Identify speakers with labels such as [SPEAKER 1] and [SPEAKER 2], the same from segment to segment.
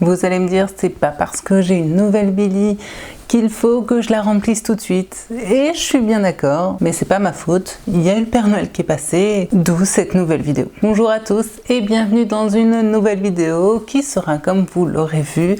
[SPEAKER 1] Vous allez me dire, c'est pas parce que j'ai une nouvelle Billy qu'il faut que je la remplisse tout de suite. Et je suis bien d'accord, mais c'est pas ma faute. Il y a eu le Père Noël qui est passé, d'où cette nouvelle vidéo. Bonjour à tous et bienvenue dans une nouvelle vidéo qui sera, comme vous l'aurez vu,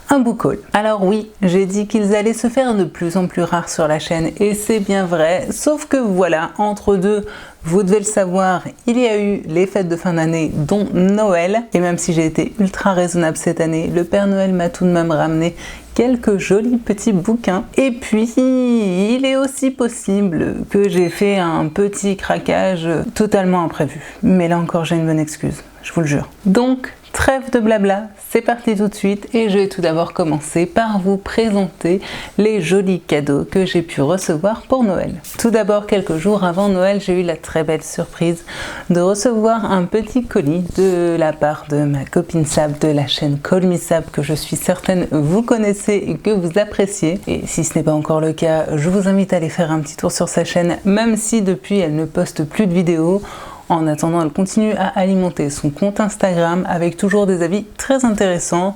[SPEAKER 1] un book haul. Alors oui, j'ai dit qu'ils allaient se faire de plus en plus rares sur la chaîne et c'est bien vrai, sauf que voilà, entre deux, vous devez le savoir, il y a eu les fêtes de fin d'année, dont Noël. Et même si j'ai été ultra raisonnable cette année, le Père Noël m'a tout de même ramené quelques jolis petits bouquins. Et puis, il est aussi possible que j'ai fait un petit craquage totalement imprévu. Mais là encore, j'ai une bonne excuse, je vous le jure. Donc, trêve de blabla, c'est parti tout de suite et je vais tout d'abord commencer par vous présenter les jolis cadeaux que j'ai pu recevoir pour Noël. Tout d'abord, quelques jours avant Noël, j'ai eu la très belle surprise de recevoir un petit colis de la part de ma copine Sab de la chaîne Call Me Sab que je suis certaine vous connaissez et que vous appréciez. Et si ce n'est pas encore le cas, je vous invite à aller faire un petit tour sur sa chaîne, même si depuis elle ne poste plus de vidéos. En attendant, elle continue à alimenter son compte Instagram avec toujours des avis très intéressants.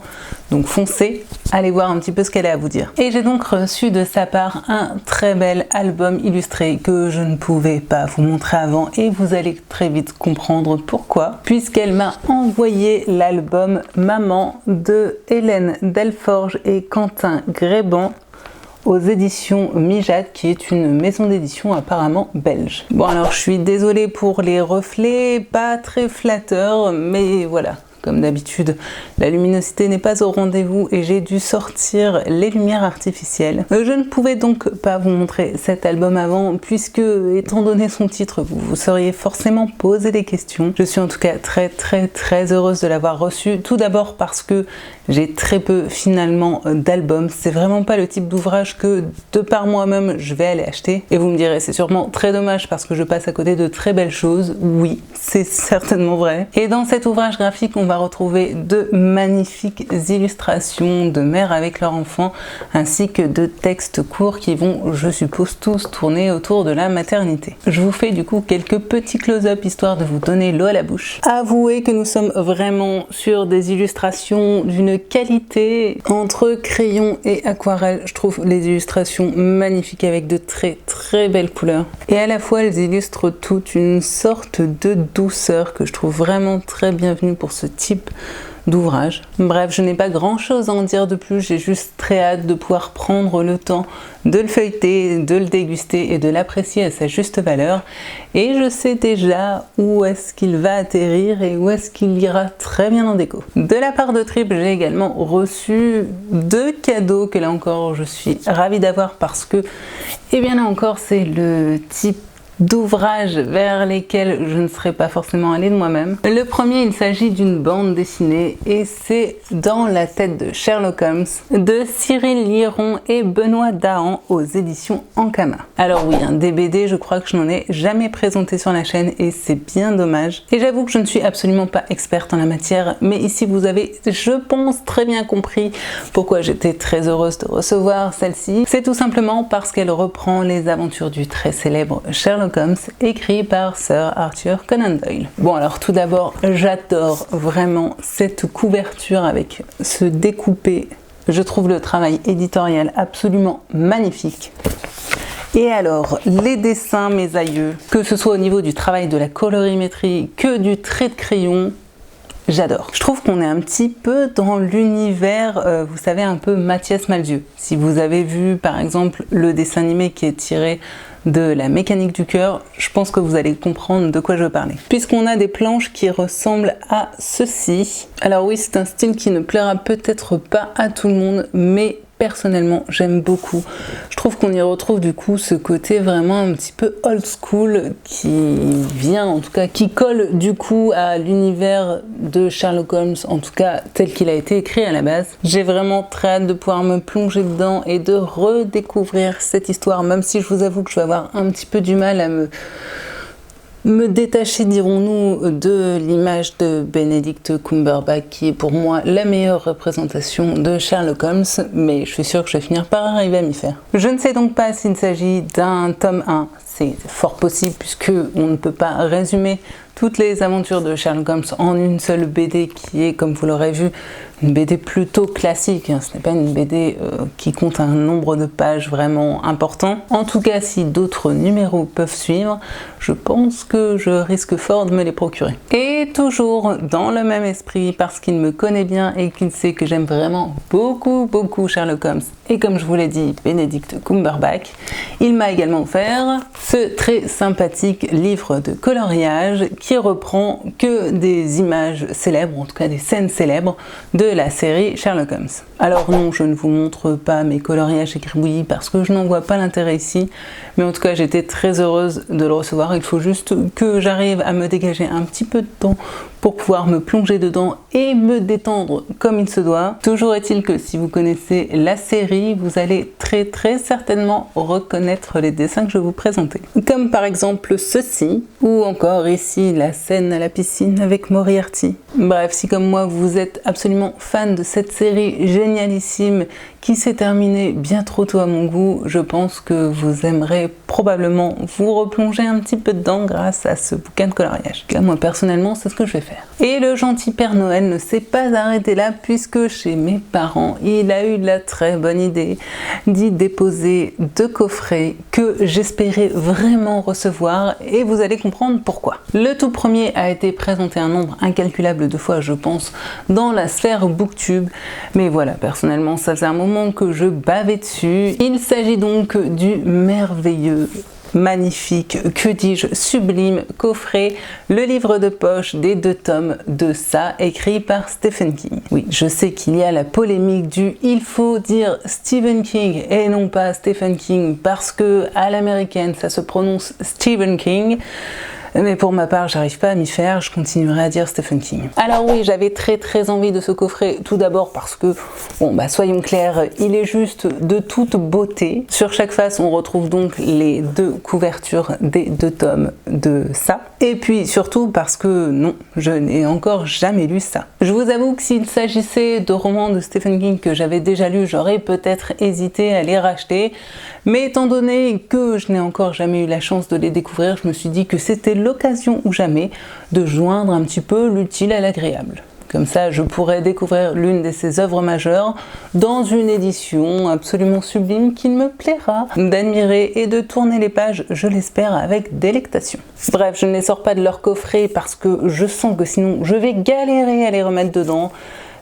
[SPEAKER 1] Donc foncez, allez voir un petit peu ce qu'elle a à vous dire. Et j'ai donc reçu de sa part un très bel album illustré que je ne pouvais pas vous montrer avant et vous allez très vite comprendre pourquoi. Puisqu'elle m'a envoyé l'album Maman de Hélène Delforge et Quentin Gréban aux éditions Mijat, qui est une maison d'édition apparemment belge. Bon alors je suis désolée pour les reflets, pas très flatteurs, mais voilà. Comme d'habitude, la luminosité n'est pas au rendez-vous et j'ai dû sortir les lumières artificielles. Je ne pouvais donc pas vous montrer cet album avant puisque, étant donné son titre, vous vous seriez forcément posé des questions. Je suis en tout cas très heureuse de l'avoir reçu. Tout d'abord parce que j'ai très peu finalement d'albums. C'est vraiment pas le type d'ouvrage que de par moi-même je vais aller acheter. Et vous me direz, c'est sûrement très dommage parce que je passe à côté de très belles choses. Oui, c'est certainement vrai. Et dans cet ouvrage graphique, on va retrouver de magnifiques illustrations de mères avec leurs enfants ainsi que de textes courts qui vont, je suppose, tous tourner autour de la maternité. Je vous fais du coup quelques petits close-up histoire de vous donner l'eau à la bouche. Avouez que nous sommes vraiment sur des illustrations d'une qualité entre crayon et aquarelle. Je trouve les illustrations magnifiques avec de très belles couleurs et à la fois elles illustrent toute une sorte de douceur que je trouve vraiment très bienvenue pour ce type d'ouvrage. Bref, je n'ai pas grand chose à en dire de plus, j'ai juste très hâte de pouvoir prendre le temps de le feuilleter, de le déguster et de l'apprécier à sa juste valeur. Et je sais déjà où est-ce qu'il va atterrir et où est-ce qu'il ira très bien en déco. De la part de Trip, j'ai également reçu 2 cadeaux que là encore je suis ravie d'avoir parce que, et bien là encore, c'est le type d'ouvrages vers lesquels je ne serais pas forcément allée de moi-même. Le premier, il s'agit d'une bande dessinée et c'est Dans la tête de Sherlock Holmes de Cyril Liron et Benoît Dahan aux éditions Ankama. Alors oui, un DBD, je crois que je n'en ai jamais présenté sur la chaîne et c'est bien dommage. Et j'avoue que je ne suis absolument pas experte en la matière, mais ici vous avez, je pense, très bien compris pourquoi j'étais très heureuse de recevoir celle-ci. C'est tout simplement parce qu'elle reprend les aventures du très célèbre Sherlock Holmes, écrit par Sir Arthur Conan Doyle. Bon alors tout d'abord, j'adore vraiment cette couverture avec ce découpé. Je trouve le travail éditorial absolument magnifique. Et alors, les dessins, mes aïeux, que ce soit au niveau du travail de la colorimétrie que du trait de crayon, j'adore. Je trouve qu'on est un petit peu dans l'univers, vous savez, un peu Mathias Malzieu. Si vous avez vu par exemple le dessin animé qui est tiré de La mécanique du cœur, je pense que vous allez comprendre de quoi je veux parler. Puisqu'on a des planches qui ressemblent à ceci. Alors oui, c'est un style qui ne plaira peut-être pas à tout le monde, mais personnellement j'aime beaucoup. Je trouve qu'on y retrouve du coup ce côté vraiment un petit peu old school qui vient, en tout cas qui colle du coup à l'univers de Sherlock Holmes, en tout cas tel qu'il a été écrit à la base. J'ai vraiment très hâte de pouvoir me plonger dedans et de redécouvrir cette histoire, même si je vous avoue que je vais avoir un petit peu du mal à me détacher, dirons-nous, de l'image de Benedict Cumberbatch qui est pour moi la meilleure représentation de Sherlock Holmes, mais je suis sûre que je vais finir par arriver à m'y faire. Je ne sais donc pas s'il s'agit d'un tome 1, c'est fort possible puisque on ne peut pas résumer toutes les aventures de Sherlock Holmes en une seule BD qui est, comme vous l'aurez vu, une BD plutôt classique. Ce n'est pas une BD qui compte un nombre de pages vraiment important. En tout cas, si d'autres numéros peuvent suivre, je pense que je risque fort de me les procurer. Et toujours dans le même esprit, parce qu'il me connaît bien et qu'il sait que j'aime vraiment beaucoup Sherlock Holmes, et comme je vous l'ai dit, Benedict Cumberbatch, il m'a également offert ce très sympathique livre de coloriage qui reprend que des images célèbres, en tout cas des scènes célèbres de la série Sherlock Holmes. Alors non, je ne vous montre pas mes coloriages écribouillis parce que je n'en vois pas l'intérêt ici, mais en tout cas j'étais très heureuse de le recevoir. Il faut juste que j'arrive à me dégager un petit peu de temps pour pouvoir me plonger dedans et me détendre comme il se doit. Toujours est-il que si vous connaissez la série, vous allez très certainement reconnaître les dessins que je vais vous présenter. Comme par exemple ceci, ou encore ici la scène à la piscine avec Moriarty. Bref, si comme moi vous êtes absolument fan de cette série génialissime qui s'est terminée bien trop tôt à mon goût, je pense que vous aimerez probablement vous replonger un petit peu dedans grâce à ce bouquin de coloriage. Là, moi personnellement, c'est ce que je vais faire. Et le gentil Père Noël ne s'est pas arrêté là puisque chez mes parents, il a eu la très bonne idée d'y déposer 2 coffrets que j'espérais vraiment recevoir et vous allez comprendre pourquoi. Le tout premier a été présenté un nombre incalculable de fois, je pense, dans la sphère Booktube, mais voilà, personnellement, ça faisait un moment que je bavais dessus. Il s'agit donc du merveilleux, magnifique, que dis-je, sublime coffret, le livre de poche des 2 tomes de Ça, écrit par Stephen King. Oui, je sais qu'il y a la polémique du il faut dire Stephen King et non pas Stephen King parce que à l'américaine ça se prononce Stephen King. Mais pour ma part, j'arrive pas à m'y faire, je continuerai à dire Stephen King. Alors oui, j'avais très envie de ce coffret, tout d'abord parce que, bon bah soyons clairs, il est juste de toute beauté. Sur chaque face, on retrouve donc les 2 couvertures des 2 tomes de Ça. Et puis surtout parce que non, je n'ai encore jamais lu ça. Je vous avoue que s'il s'agissait de romans de Stephen King que j'avais déjà lus, j'aurais peut-être hésité à les racheter. Mais étant donné que je n'ai encore jamais eu la chance de les découvrir, je me suis dit que c'était l'occasion ou jamais de joindre un petit peu l'utile à l'agréable. Comme ça, je pourrais découvrir l'une de ses œuvres majeures dans une édition absolument sublime qu'il me plaira d'admirer et de tourner les pages, je l'espère, avec délectation. Bref, je ne les sors pas de leur coffret parce que je sens que sinon je vais galérer à les remettre dedans.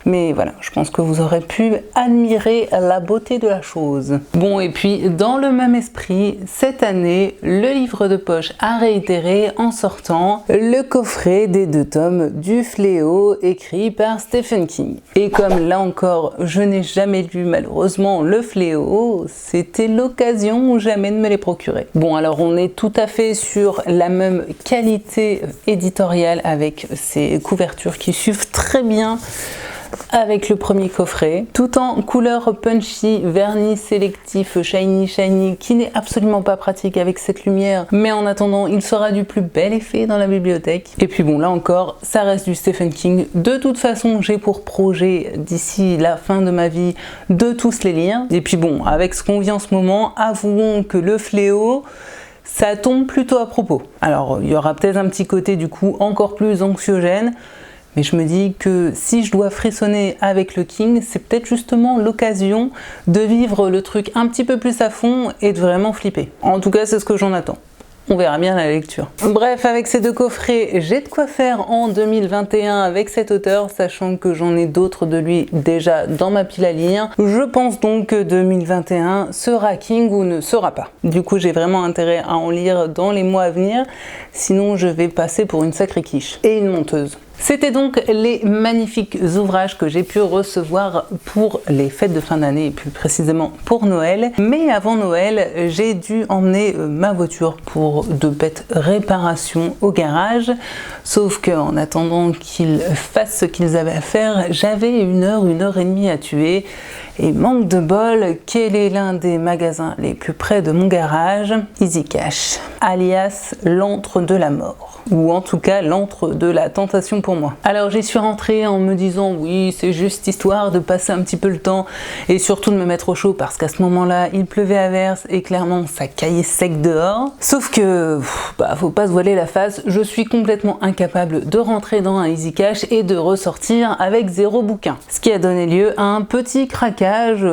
[SPEAKER 1] Mais voilà, je pense que vous aurez pu admirer la beauté de la chose. Bon, et puis dans le même esprit, cette année, le livre de poche a réitéré en sortant le coffret des 2 tomes du Fléau écrit par Stephen King. Et comme là encore, je n'ai jamais lu malheureusement le Fléau, c'était l'occasion ou jamais de me les procurer. Bon, alors on est tout à fait sur la même qualité éditoriale avec ces couvertures qui suivent très bien avec le premier coffret, tout en couleur punchy, vernis sélectif, shiny, qui n'est absolument pas pratique avec cette lumière, mais en attendant, il sera du plus bel effet dans la bibliothèque. Et puis bon, là encore, ça reste du Stephen King. De toute façon, j'ai pour projet, d'ici la fin de ma vie, de tous les lire. Et puis bon, avec ce qu'on vit en ce moment, avouons que le Fléau, ça tombe plutôt à propos. Alors, il y aura peut-être un petit côté du coup encore plus anxiogène, mais je me dis que si je dois frissonner avec le King, c'est peut-être justement l'occasion de vivre le truc un petit peu plus à fond et de vraiment flipper. En tout cas, c'est ce que j'en attends. On verra bien la lecture. Bref, avec ces 2 coffrets, j'ai de quoi faire en 2021 avec cet auteur, sachant que j'en ai d'autres de lui déjà dans ma pile à lire. Je pense donc que 2021 sera King ou ne sera pas. Du coup, j'ai vraiment intérêt à en lire dans les mois à venir, sinon je vais passer pour une sacrée quiche et une menteuse. C'était donc les magnifiques ouvrages que j'ai pu recevoir pour les fêtes de fin d'année et plus précisément pour Noël. Mais avant Noël, j'ai dû emmener ma voiture pour de bêtes réparations au garage. Sauf qu'en attendant qu'ils fassent ce qu'ils avaient à faire, j'avais 1 heure et demie à tuer. Et manque de bol, quel est l'un des magasins les plus près de mon garage? Easy Cash, alias l'antre de la mort. Ou en tout cas l'antre de la tentation pour moi. Alors j'y suis rentrée en me disant oui, c'est juste histoire de passer un petit peu le temps et surtout de me mettre au chaud parce qu'à ce moment-là il pleuvait à verse et clairement ça caillait sec dehors. Sauf que faut pas se voiler la face, je suis complètement incapable de rentrer dans un Easy Cash et de ressortir avec 0 bouquin. Ce qui a donné lieu à un petit craquage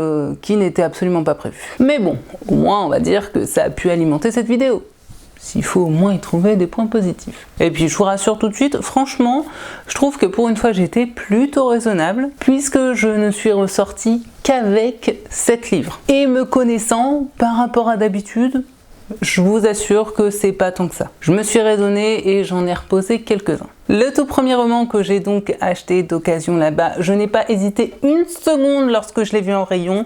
[SPEAKER 1] qui n'était absolument pas prévu. Mais bon, au moins on va dire que ça a pu alimenter cette vidéo. S'il faut au moins y trouver des points positifs. Et puis je vous rassure tout de suite, franchement, je trouve que pour une fois j'étais plutôt raisonnable, puisque je ne suis ressortie qu'avec 7 livres. Et me connaissant, par rapport à d'habitude, je vous assure que c'est pas tant que ça. Je me suis raisonnée et j'en ai reposé quelques-uns. Le tout premier roman que j'ai donc acheté d'occasion là-bas, je n'ai pas hésité une seconde lorsque je l'ai vu en rayon.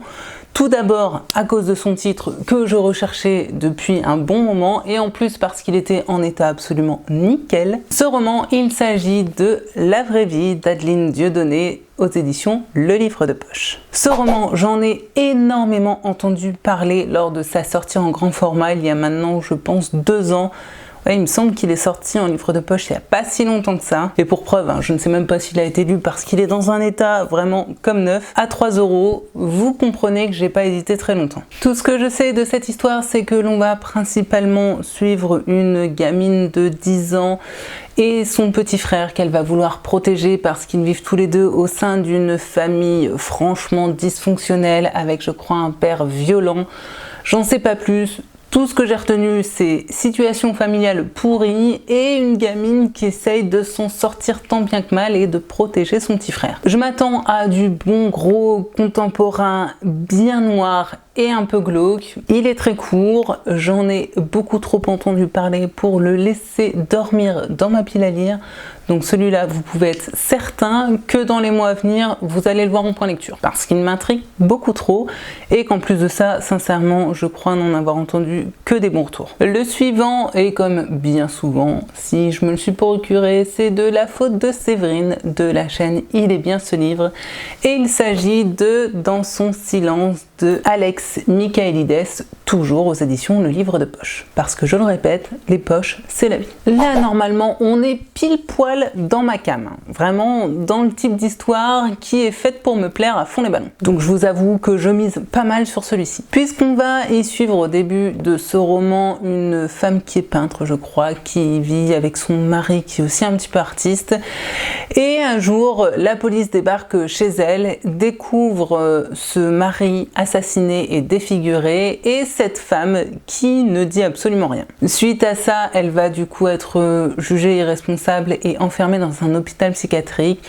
[SPEAKER 1] Tout d'abord à cause de son titre que je recherchais depuis un bon moment et en plus parce qu'il était en état absolument nickel. Ce roman, il s'agit de La vraie vie d'Adeline Dieudonné aux éditions Le Livre de Poche. Ce roman, j'en ai énormément entendu parler lors de sa sortie en grand format il y a maintenant, je pense, 2 ans. Ouais, il me semble qu'il est sorti en livre de poche il n'y a pas si longtemps que ça. Et pour preuve, je ne sais même pas s'il a été lu parce qu'il est dans un état vraiment comme neuf. À 3 €, vous comprenez que j'ai pas hésité très longtemps. Tout ce que je sais de cette histoire, c'est que l'on va principalement suivre une gamine de 10 ans et son petit frère qu'elle va vouloir protéger parce qu'ils vivent tous les deux au sein d'une famille franchement dysfonctionnelle avec, je crois, un père violent. J'en sais pas plus. Tout ce que j'ai retenu, c'est situation familiale pourrie et une gamine qui essaye de s'en sortir tant bien que mal et de protéger son petit frère. Je m'attends à du bon gros contemporain bien noir et un peu glauque. Il est très court, j'en ai beaucoup trop entendu parler pour le laisser dormir dans ma pile à lire. Donc celui-là, vous pouvez être certain que dans les mois à venir, vous allez le voir en point lecture. Parce qu'il m'intrigue beaucoup trop et qu'en plus de ça, sincèrement, je crois n'en avoir entendu que des bons retours. Le suivant, et comme bien souvent, si je me le suis procuré, c'est de la faute de Séverine de la chaîne Il est bien ce livre. Et il s'agit de Dans son silence de Alex Michaelides, toujours aux éditions Le Livre de Poche. Parce que je le répète, les poches, c'est la vie. Là, normalement, on est pile poil dans ma came. Vraiment dans le type d'histoire qui est faite pour me plaire à fond les ballons. Donc je vous avoue que je mise pas mal sur celui-ci. Puisqu'on va y suivre au début de ce roman une femme qui est peintre, je crois, qui vit avec son mari qui est aussi un petit peu artiste. Et un jour, la police débarque chez elle, découvre ce mari assassiné et défiguré et cette femme qui ne dit absolument rien. Suite à ça, elle va du coup être jugée irresponsable et enfermée dans un hôpital psychiatrique.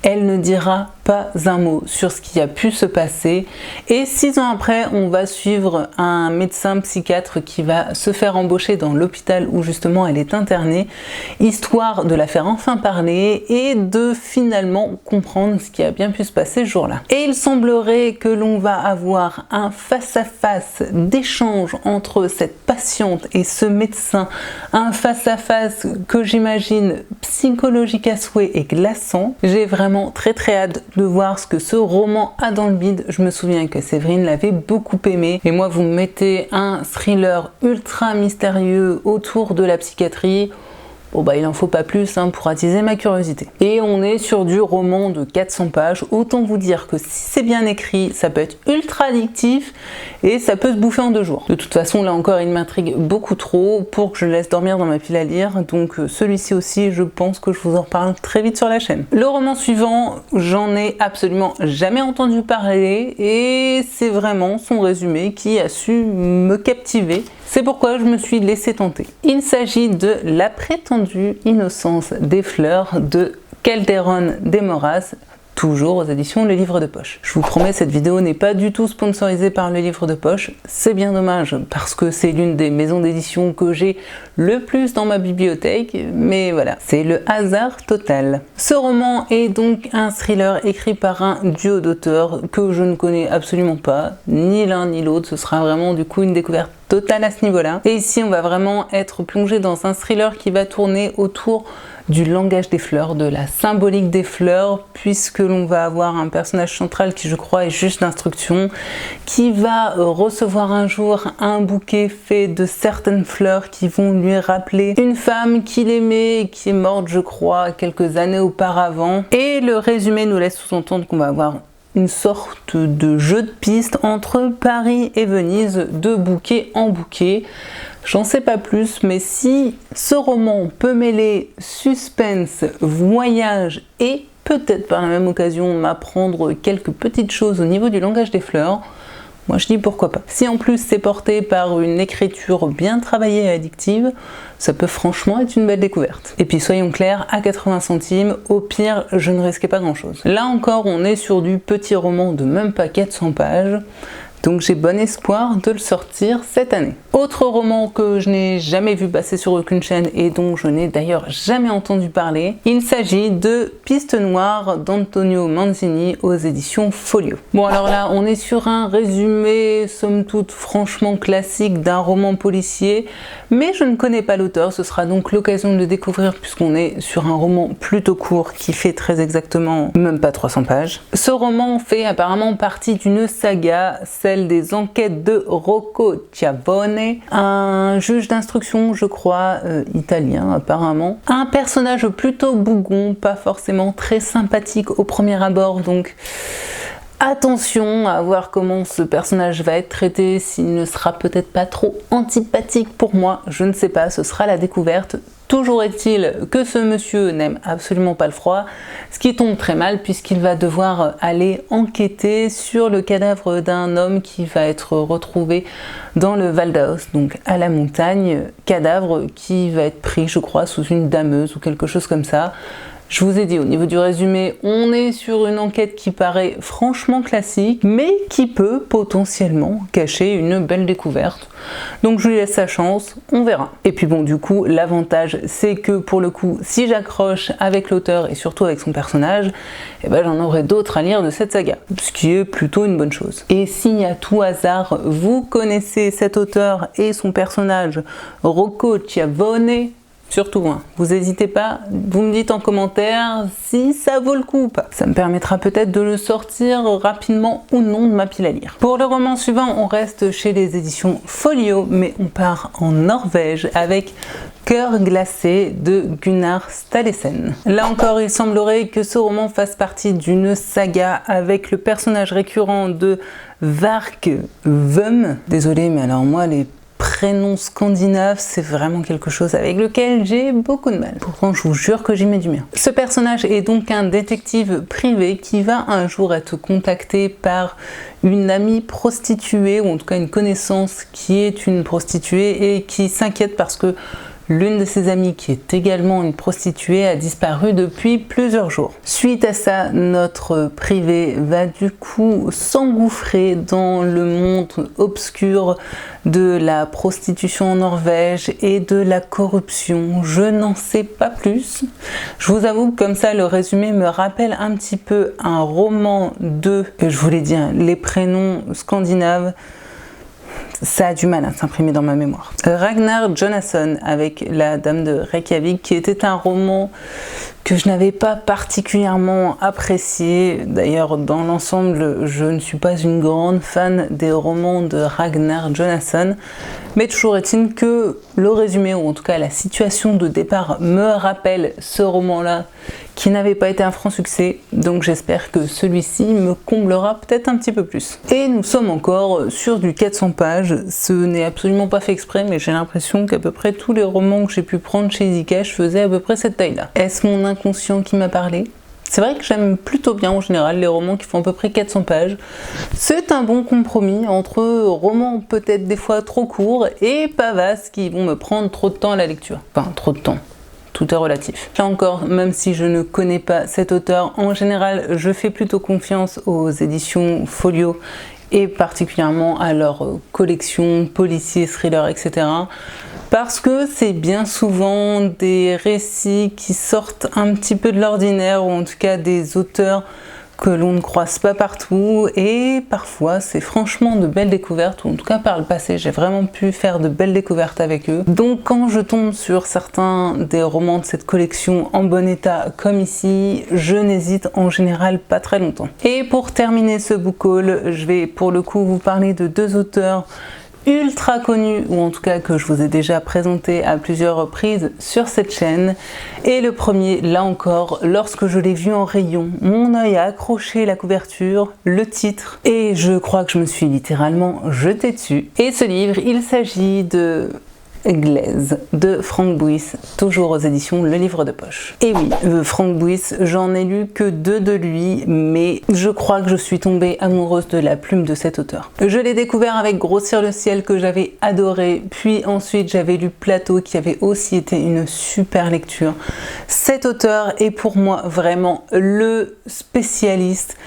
[SPEAKER 1] Elle ne dira pas un mot sur ce qui a pu se passer et 6 ans après, on va suivre un médecin psychiatre qui va se faire embaucher dans l'hôpital où justement elle est internée, histoire de la faire enfin parler et de finalement comprendre ce qui a bien pu se passer ce jour-là. Et il semblerait que l'on va avoir un face-à-face d'échange entre cette patiente et ce médecin, un face-à-face que j'imagine psychologique à souhait et glaçant. J'ai vraiment très hâte de voir ce que ce roman a dans le bide. Je me souviens que Séverine l'avait beaucoup aimé et moi vous me mettez un thriller ultra mystérieux autour de la psychiatrie. Bon il en faut pas plus pour attiser ma curiosité. Et on est sur du roman de 400 pages, autant vous dire que si c'est bien écrit, ça peut être ultra addictif et ça peut se bouffer en 2 jours. De toute façon, là encore, il m'intrigue beaucoup trop pour que je le laisse dormir dans ma pile à lire, donc celui-ci aussi, je pense que je vous en reparle très vite sur la chaîne. Le roman suivant, j'en ai absolument jamais entendu parler et c'est vraiment son résumé qui a su me captiver. C'est pourquoi je me suis laissé tenter. Il s'agit de La prétendue innocence des fleurs de Calderón de Moraes, toujours aux éditions Le Livre de Poche. Je vous promets, cette vidéo n'est pas du tout sponsorisée par Le Livre de Poche. C'est bien dommage parce que c'est l'une des maisons d'édition que j'ai le plus dans ma bibliothèque, mais voilà, c'est le hasard total. Ce roman est donc un thriller écrit par un duo d'auteurs que je ne connais absolument pas, ni l'un ni l'autre. Ce sera vraiment du coup une découverte totale à ce niveau-là. Et ici, on va vraiment être plongé dans un thriller qui va tourner autour du langage des fleurs, de la symbolique des fleurs, puisque l'on va avoir un personnage central qui, je crois, est juge d'instruction, qui va recevoir un jour un bouquet fait de certaines fleurs qui vont lui rappeler une femme qu'il aimait et qui est morte, je crois, quelques années auparavant. Et le résumé nous laisse sous-entendre qu'on va avoir une sorte de jeu de piste entre Paris et Venise, de bouquet en bouquet. J'en sais pas plus, mais si ce roman peut mêler suspense, voyage et peut-être par la même occasion m'apprendre quelques petites choses au niveau du langage des fleurs, moi je dis pourquoi pas. Si en plus c'est porté par une écriture bien travaillée et addictive, ça peut franchement être une belle découverte. Et puis soyons clairs, à 80 centimes, au pire je ne risquais pas grand chose. Là encore on est sur du petit roman de même pas 400 pages, donc j'ai bon espoir de le sortir cette année. Autre roman que je n'ai jamais vu passer sur aucune chaîne et dont je n'ai d'ailleurs jamais entendu parler, il s'agit de Piste Noire d'Antonio Manzini aux éditions Folio. Bon alors là on est sur un résumé somme toute franchement classique d'un roman policier, mais je ne connais pas l'auteur, ce sera donc l'occasion de le découvrir puisqu'on est sur un roman plutôt court qui fait très exactement même pas 300 pages. Ce roman fait apparemment partie d'une saga, celle des enquêtes de Rocco Schiavone, un juge d'instruction, je crois, italien apparemment. Un personnage plutôt bougon, pas forcément très sympathique au premier abord, donc attention à voir comment ce personnage va être traité, s'il ne sera peut-être pas trop antipathique pour moi, je ne sais pas, ce sera la découverte. Toujours est-il que ce monsieur n'aime absolument pas le froid, ce qui tombe très mal puisqu'il va devoir aller enquêter sur le cadavre d'un homme qui va être retrouvé dans le Val d'Aoste, donc à la montagne, cadavre qui va être pris, je crois, sous une dameuse ou quelque chose comme ça. Je vous ai dit, au niveau du résumé, on est sur une enquête qui paraît franchement classique, mais qui peut potentiellement cacher une belle découverte. Donc je lui laisse sa chance, on verra. Et puis bon, du coup, l'avantage, c'est que pour le coup, si j'accroche avec l'auteur et surtout avec son personnage, eh ben, j'en aurai d'autres à lire de cette saga, ce qui est plutôt une bonne chose. Et si à tout hasard, vous connaissez cet auteur et son personnage, Rocco Schiavone, surtout, hein, vous n'hésitez pas, vous me dites en commentaire si ça vaut le coup ou pas. Ça me permettra peut-être de le sortir rapidement ou non de ma pile à lire. Pour le roman suivant, on reste chez les éditions Folio, mais on part en Norvège avec Cœur glacé de Gunnar Staalesen. Là encore, il semblerait que ce roman fasse partie d'une saga avec le personnage récurrent de Vark Veum. Désolé, mais alors moi, les prénom scandinave, c'est vraiment quelque chose avec lequel j'ai beaucoup de mal. Pourtant, je vous jure que j'y mets du mien. Ce personnage est donc un détective privé qui va un jour être contacté par une amie prostituée, ou en tout cas une connaissance qui est une prostituée et qui s'inquiète parce que l'une de ses amies, qui est également une prostituée, a disparu depuis plusieurs jours. Suite à ça, notre privé va du coup s'engouffrer dans le monde obscur de la prostitution en Norvège et de la corruption. Je n'en sais pas plus. Je vous avoue que comme ça, le résumé me rappelle un petit peu un roman de, je vous l'ai dit, les prénoms scandinaves. Ça a du mal à s'imprimer dans ma mémoire. Ragnar Jonasson avec La Dame de Reykjavik, qui était un roman que je n'avais pas particulièrement apprécié. D'ailleurs, dans l'ensemble, je ne suis pas une grande fan des romans de Ragnar Jonasson. Mais toujours est-il que le résumé, ou en tout cas la situation de départ, me rappelle ce roman-là, qui n'avait pas été un franc succès. Donc j'espère que celui-ci me comblera peut-être un petit peu plus. Et nous sommes encore sur du 400 pages. Ce n'est absolument pas fait exprès, mais j'ai l'impression qu'à peu près tous les romans que j'ai pu prendre chez Zcash faisaient à peu près cette taille-là. Est-ce mon inconscient qui m'a parlé ? C'est vrai que j'aime plutôt bien en général les romans qui font à peu près 400 pages. C'est un bon compromis entre romans peut-être des fois trop courts et pas vastes qui vont me prendre trop de temps à la lecture. Enfin, trop de temps. Tout est relatif. Là encore, même si je ne connais pas cet auteur, en général, je fais plutôt confiance aux éditions Folio et particulièrement à leur collection policiers, thrillers, etc. Parce que c'est bien souvent des récits qui sortent un petit peu de l'ordinaire, ou en tout cas des auteurs que l'on ne croise pas partout, et parfois c'est franchement de belles découvertes, ou en tout cas par le passé j'ai vraiment pu faire de belles découvertes avec eux. Donc quand je tombe sur certains des romans de cette collection en bon état comme ici, je n'hésite en général pas très longtemps. Et pour terminer ce book haul, je vais pour le coup vous parler de deux auteurs ultra connu, ou en tout cas que je vous ai déjà présenté à plusieurs reprises sur cette chaîne. Et le premier, là encore, lorsque je l'ai vu en rayon, mon œil a accroché la couverture, le titre, et je crois que je me suis littéralement jetée dessus. Et ce livre, il s'agit de Glaise de Frank Buys, toujours aux éditions Le Livre de Poche. Et oui, Frank Buys, j'en ai lu que 2 de lui, mais je crois que je suis tombée amoureuse de la plume de cet auteur. Je l'ai découvert avec Grossir le ciel que j'avais adoré, puis ensuite j'avais lu Plateau qui avait aussi été une super lecture. Cet auteur est pour moi vraiment le spécialiste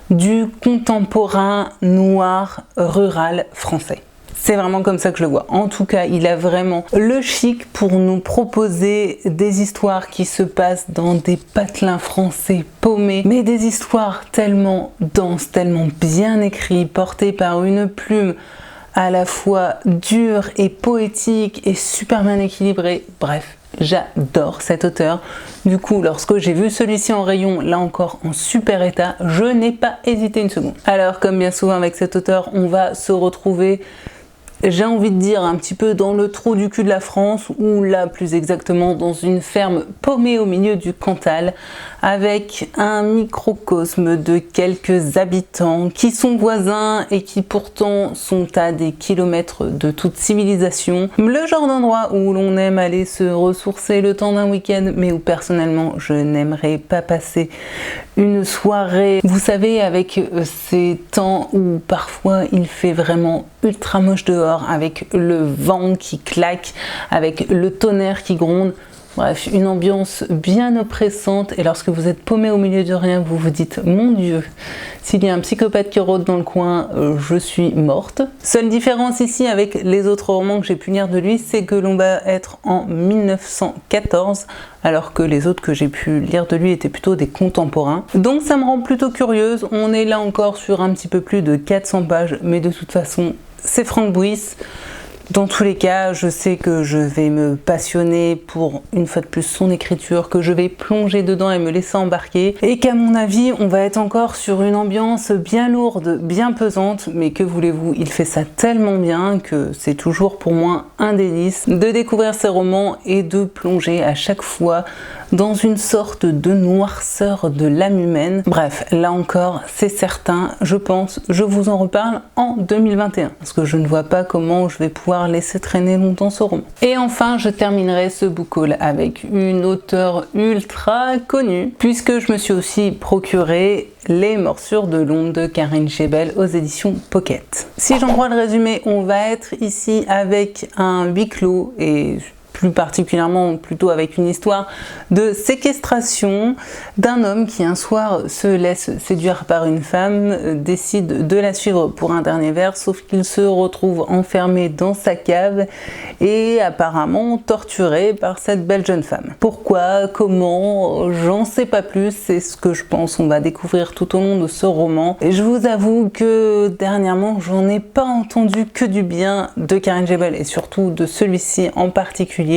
[SPEAKER 1] du contemporain noir rural français. C'est vraiment comme ça que je le vois. En tout cas, il a vraiment le chic pour nous proposer des histoires qui se passent dans des patelins français paumés, mais des histoires tellement denses, tellement bien écrites, portées par une plume à la fois dure et poétique et super bien équilibrée. Bref, j'adore cet auteur. Du coup, lorsque j'ai vu celui-ci en rayon, là encore en super état, je n'ai pas hésité une seconde. Alors, comme bien souvent avec cet auteur, on va se retrouver, j'ai envie de dire, un petit peu dans le trou du cul de la France, ou là plus exactement dans une ferme paumée au milieu du Cantal, avec un microcosme de quelques habitants qui sont voisins et qui pourtant sont à des kilomètres de toute civilisation. Le genre d'endroit où l'on aime aller se ressourcer le temps d'un week-end, mais où personnellement je n'aimerais pas passer une soirée. Vous savez, avec ces temps où parfois il fait vraiment ultra moche dehors, avec le vent qui claque, avec le tonnerre qui gronde. Bref, une ambiance bien oppressante, et lorsque vous êtes paumé au milieu de rien, vous vous dites, mon Dieu, s'il y a un psychopathe qui rôde dans le coin, je suis morte. Seule différence ici avec les autres romans que j'ai pu lire de lui, c'est que l'on va être en 1914, alors que les autres que j'ai pu lire de lui étaient plutôt des contemporains. Donc ça me rend plutôt curieuse. On est là encore sur un petit peu plus de 400 pages, mais de toute façon, c'est Frank Buys. Dans tous les cas, je sais que je vais me passionner pour, une fois de plus, son écriture, que je vais plonger dedans et me laisser embarquer, et qu'à mon avis, on va être encore sur une ambiance bien lourde, bien pesante, mais que voulez-vous, il fait ça tellement bien que c'est toujours pour moi un délice de découvrir ses romans et de plonger à chaque fois dans une sorte de noirceur de l'âme humaine. Bref, là encore, c'est certain, je pense, je vous en reparle en 2021, parce que je ne vois pas comment je vais pouvoir laisser traîner longtemps ce roman. Et enfin, je terminerai ce book haul avec une auteure ultra connue, puisque je me suis aussi procuré Les Morsures de l'ombre de Karine Chebel aux éditions Pocket. Si j'en crois le résumé, on va être ici avec un huis clos, et plus particulièrement plutôt avec une histoire de séquestration d'un homme qui un soir se laisse séduire par une femme, décide de la suivre pour un dernier verre, sauf qu'il se retrouve enfermé dans sa cave et apparemment torturé par cette belle jeune femme. Pourquoi, comment, j'en sais pas plus, c'est ce que je pense on va découvrir tout au long de ce roman. Et je vous avoue que dernièrement j'en ai pas entendu que du bien de Karine Chebel, et surtout de celui-ci en particulier.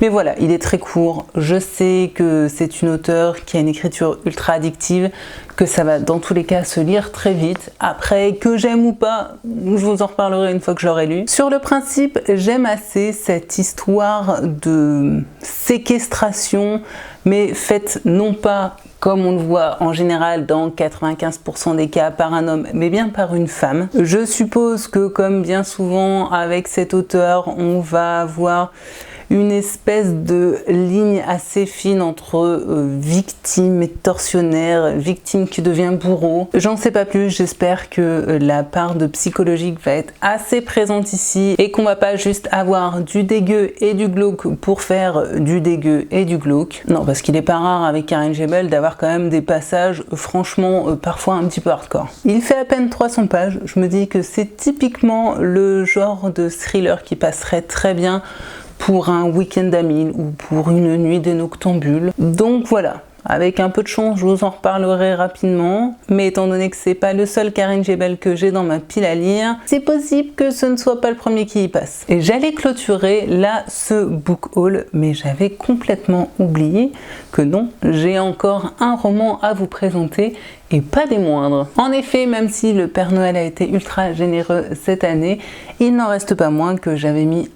[SPEAKER 1] Mais voilà, il est très court. Je sais que c'est une auteure qui a une écriture ultra addictive, que ça va dans tous les cas se lire très vite. Après, que j'aime ou pas, je vous en reparlerai une fois que je l'aurai lu. Sur le principe, j'aime assez cette histoire de séquestration, mais faite non pas comme on le voit en général dans 95% des cas par un homme, mais bien par une femme. Je suppose que, comme bien souvent avec cet auteur, on va avoir une espèce de ligne assez fine entre victime et tortionnaire, victime qui devient bourreau. J'en sais pas plus, j'espère que la part de psychologique va être assez présente ici et qu'on va pas juste avoir du dégueu et du glauque pour faire du dégueu et du glauque. Non, parce qu'il est pas rare avec Karine Chebel d'avoir quand même des passages franchement parfois un petit peu hardcore. Il fait à peine 300 pages, je me dis que c'est typiquement le genre de thriller qui passerait très bien pour un week-end d'amis ou pour une nuit des noctambules. Donc voilà, Avec un peu de chance, je vous en reparlerai rapidement. Mais étant donné que c'est pas le seul Karine Jebel que j'ai dans ma pile à lire, c'est possible que ce ne soit pas le premier qui y passe. Et j'allais clôturer là ce book haul, mais j'avais complètement oublié que non, j'ai encore un roman à vous présenter et pas des moindres. En effet, même si le Père Noël a été ultra généreux cette année, il n'en reste pas moins que j'avais mis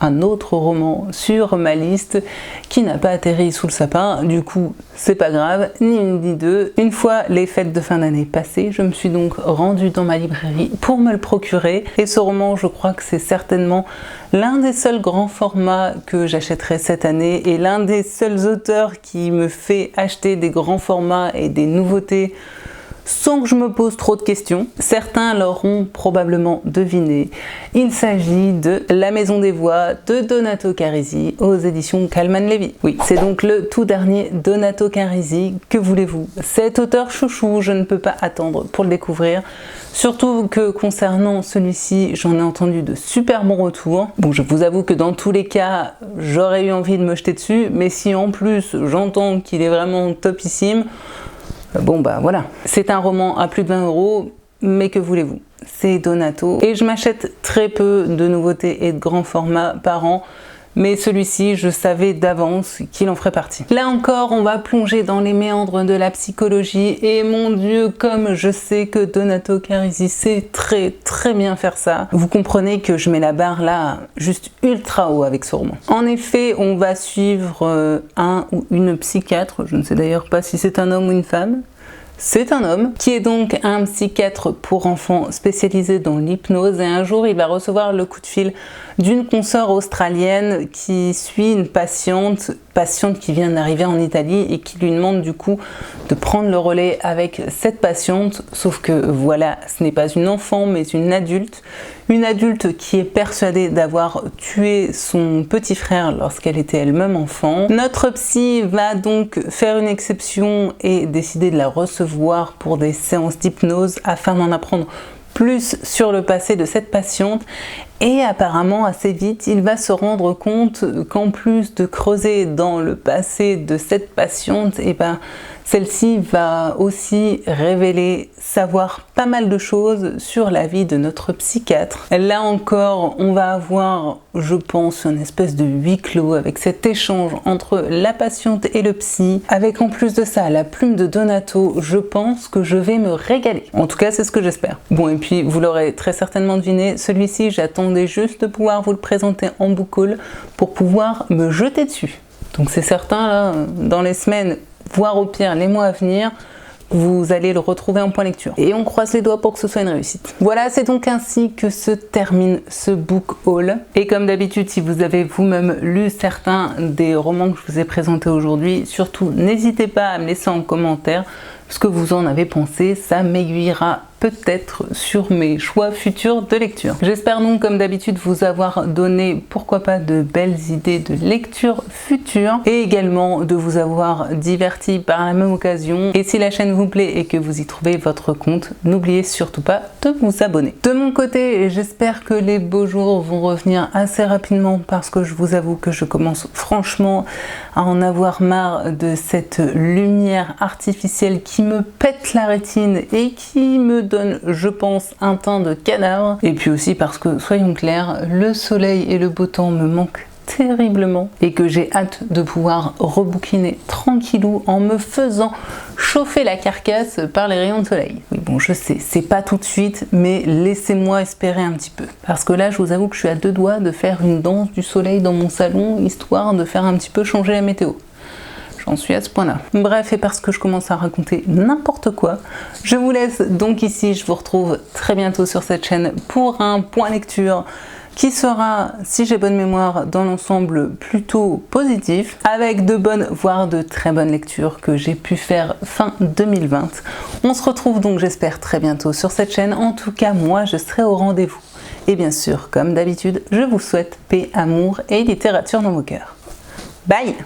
[SPEAKER 1] un autre roman sur ma liste qui n'a pas atterri sous le sapin. Du coup, c'est pas grave, ni une ni deux. Une fois les fêtes de fin d'année passées, je me suis donc rendue dans ma librairie pour me le procurer. Et ce roman, je crois que c'est certainement l'un des seuls grands formats que j'achèterai cette année et l'un des seuls auteurs qui me fait acheter des grands formats et des nouveautés sans que je me pose trop de questions. Certains l'auront probablement deviné. Il s'agit de La Maison des Voix de Donato Carisi aux éditions Calman Levy. Oui, c'est donc le tout dernier Donato Carisi. Que voulez-vous? Cet auteur chouchou, je ne peux pas attendre pour le découvrir. Surtout que concernant celui-ci, j'en ai entendu de super bons retours. Bon, je vous avoue que dans tous les cas, j'aurais eu envie de me jeter dessus, mais si en plus j'entends qu'il est vraiment topissime, bon bah voilà. C'est un roman à plus de 20 €, mais que voulez-vous? C'est Donato. Et je m'achète très peu de nouveautés et de grands formats par an, mais celui-ci, je savais d'avance qu'il en ferait partie. Là encore, on va plonger dans les méandres de la psychologie, et mon Dieu, comme je sais que Donato Carisi sait très bien faire ça. Vous comprenez que je mets la barre là, juste ultra haut avec ce roman. En effet, on va suivre un ou une psychiatre, je ne sais d'ailleurs pas si c'est un homme ou une femme. C'est un homme qui est donc un psychiatre pour enfants spécialisé dans l'hypnose, et un jour il va recevoir le coup de fil d'une consoeur australienne qui suit une patiente qui vient d'arriver en Italie et qui lui demande du coup de prendre le relais avec cette patiente, sauf que voilà, ce n'est pas une enfant mais une adulte qui est persuadée d'avoir tué son petit frère lorsqu'elle était elle-même enfant. Notre psy va donc faire une exception et décider de la recevoir pour des séances d'hypnose afin d'en apprendre plus sur le passé de cette patiente, et apparemment assez vite il va se rendre compte qu'en plus de creuser dans le passé de cette patiente, et celle-ci va aussi révéler savoir pas mal de choses sur la vie de notre psychiatre. Là encore, on va avoir, je pense, une espèce de huis clos avec cet échange entre la patiente et le psy. Avec en plus de ça la plume de Donato, je pense que je vais me régaler. En tout cas, c'est ce que j'espère. Bon, et puis vous l'aurez très certainement deviné, celui-ci, j'attendais juste de pouvoir vous le présenter en book haul pour pouvoir me jeter dessus. Donc c'est certain, là, dans les semaines, voire au pire les mois à venir, vous allez le retrouver en point lecture. Et on croise les doigts pour que ce soit une réussite. Voilà, c'est donc ainsi que se termine ce book haul. Et comme d'habitude, si vous avez vous-même lu certains des romans que je vous ai présentés aujourd'hui, surtout n'hésitez pas à me laisser en commentaire ce que vous en avez pensé, ça m'aiguillera peut-être sur mes choix futurs de lecture. J'espère donc comme d'habitude vous avoir donné pourquoi pas de belles idées de lecture future, et également de vous avoir diverti par la même occasion. Et si la chaîne vous plaît et que vous y trouvez votre compte, n'oubliez surtout pas de vous abonner. De mon côté, j'espère que les beaux jours vont revenir assez rapidement, parce que je vous avoue que je commence franchement à en avoir marre de cette lumière artificielle qui me pète la rétine et qui me donne, je pense, un teint de cadavre. Et puis aussi parce que, soyons clairs, le soleil et le beau temps me manquent terriblement, et que j'ai hâte de pouvoir rebouquiner tranquillou en me faisant chauffer la carcasse par les rayons de soleil. Oui, bon, je sais, c'est pas tout de suite, mais laissez-moi espérer un petit peu. Parce que là, je vous avoue que je suis à deux doigts de faire une danse du soleil dans mon salon, histoire de faire un petit peu changer la météo. J'en suis à ce point-là. Bref, et parce que je commence à raconter n'importe quoi, je vous laisse donc ici. Je vous retrouve très bientôt sur cette chaîne pour un point lecture qui sera, si j'ai bonne mémoire, dans l'ensemble plutôt positif, avec de bonnes, voire de très bonnes lectures que j'ai pu faire fin 2020. On se retrouve donc, j'espère, très bientôt sur cette chaîne. En tout cas, moi, je serai au rendez-vous. Et bien sûr, comme d'habitude, je vous souhaite paix, amour et littérature dans vos cœurs. Bye!